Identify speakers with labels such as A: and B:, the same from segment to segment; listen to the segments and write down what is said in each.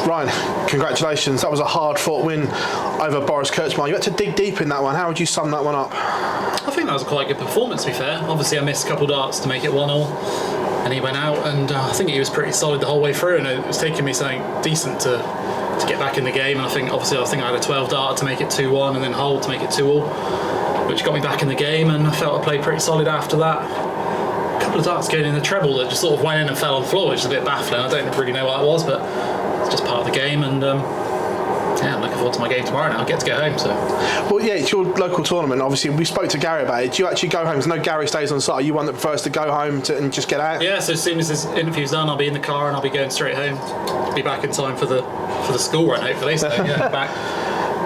A: Ryan, congratulations. That was a hard-fought win over Boris Kirchmar. You had to dig deep in that one. How would you sum that one up?
B: I think that was quite a good performance, to be fair. Obviously, I missed a couple of darts to make it 1-1, and he went out, and I think he was pretty solid the whole way through, and it was taking me something decent to get back in the game. And I think I had a 12 dart to make it 2-1, and then hold to make it 2-all, which got me back in the game, and I felt I played pretty solid after that. A couple of darts going in the treble that just sort of went in and fell on the floor, which is a bit baffling. I don't really know what it was, but it's just part of the game, and I'm looking forward to my game tomorrow now. I get to go home, so.
A: Well, yeah, it's your local tournament. Obviously, we spoke to Gary about it. Do you actually go home? There's no Gary stays on site. Are you one that prefers to go home and just get out?
B: Yeah, so as soon as this interview's done, I'll be in the car and I'll be going straight home. Be back in time for the school run, hopefully. So yeah, back,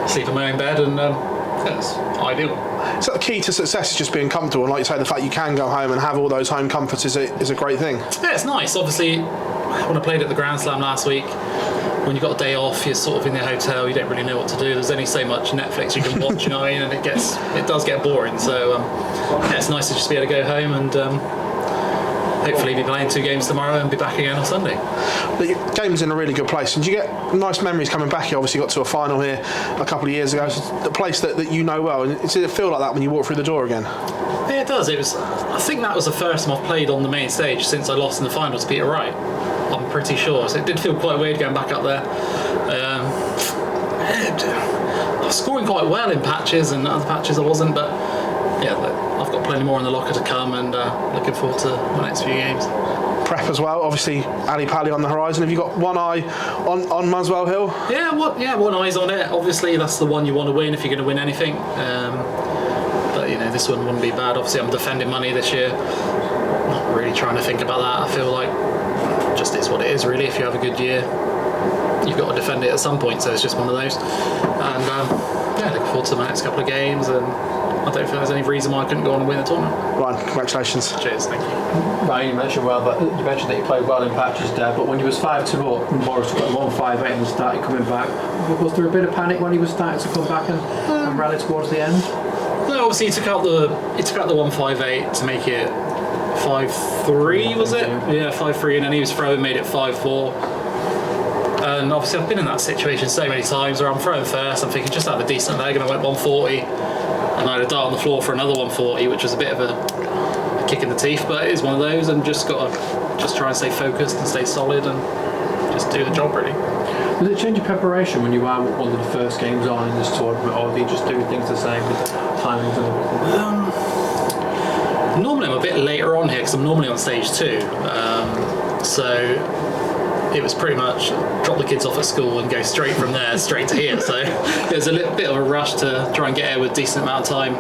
B: sleep in my own bed, and that's ideal.
A: So the key to success is just being comfortable, and like you say, the fact you can go home and have all those home comforts is a great thing.
B: Yeah, it's nice. Obviously, when I played at the Grand Slam last week, when you've got a day off, you're sort of in the hotel, you don't really know what to do. There's only so much Netflix you can watch, you know what I mean? And it does get boring. So yeah, it's nice to just be able to go home and hopefully be playing 2 games tomorrow and be back again on Sunday.
A: The game's in a really good place, and you get nice memories coming back. You obviously got to a final here a couple of years ago. It's a place that you know well. And does it feel like that when you walk through the door again?
B: Yeah, it does. I think that was the first time I've played on the main stage since I lost in the final to Peter Wright. I'm pretty sure. So it did feel quite weird going back up there. I was scoring quite well in patches, and other patches I wasn't, but yeah, I've got plenty more in the locker to come, and looking forward to my next few games.
A: Prep as well, obviously Ali Pali on the horizon. Have you got one eye on Muswell Hill?
B: Yeah, one eye's on it. Obviously that's the one you want to win if you're going to win anything. But you know, this one wouldn't be bad. Obviously I'm defending money this year. Not really trying to think about that. I feel like just is what it is really. If you have a good year, you've got to defend it at some point, so it's just one of those. And yeah, looking forward to my next couple of games, and I don't think there's any reason why I couldn't go on and win the tournament.
A: Ryan, congratulations.
B: Cheers, thank you.
C: Ryan, you mentioned that you played well in patches there, but when you was 5-2 up and Boris got 1-5-8 and started coming back, was there a bit of panic when he was starting to come back and rally towards the end?
B: No, obviously he took out the 1-5-8 to make it 5-3, was it? Yeah, 5-3, and then he was throwing, made it 5-4. And obviously I've been in that situation so many times where I'm throwing first, I'm thinking just have a decent leg, and I went 140, and I had a dart on the floor for another 140, which was a bit of a kick in the teeth, but it is one of those, and just got to try and stay focused and stay solid and just do the job really.
C: Does it change your preparation when you are one of the first games on in this tournament, or do you just do things the same with timings and everything?
B: Normally I'm a bit later on here because I'm normally on stage 2, so it was pretty much drop the kids off at school and go straight from there straight to here, so it was a little bit of a rush to try and get here with a decent amount of time,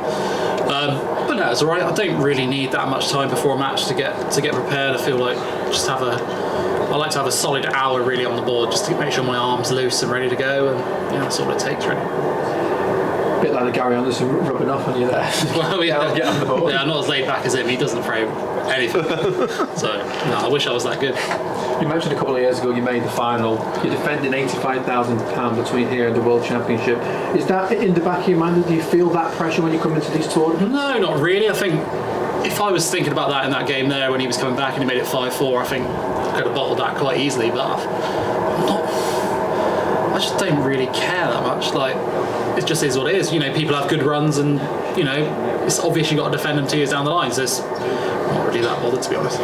B: but no, it's alright. I don't really need that much time before a match to get prepared. I feel like I like to have a solid hour really on the board just to make sure my arm's loose and ready to go, and yeah, that's all it takes really.
C: A bit like the Gary Anderson rubbing off on you there.
B: Well, yeah,
C: get on the board.
B: Yeah, I'm not as laid back as him. He doesn't throw anything. So no, I wish I was that good.
C: You mentioned a couple of years ago you made the final. You're defending £85,000 between here and the World Championship. Is that in the back of your mind? Do you feel that pressure when you come into these tournaments?
B: No, not really. I think if I was thinking about that in that game there when he was coming back and he made it 5-4, I think I could have bottled that quite easily. But I just don't really care that much. Like, it just is what it is. You know, people have good runs, and you know, it's obvious you've got to defend them 2 years down the line. So it's not really that bothered, to be honest.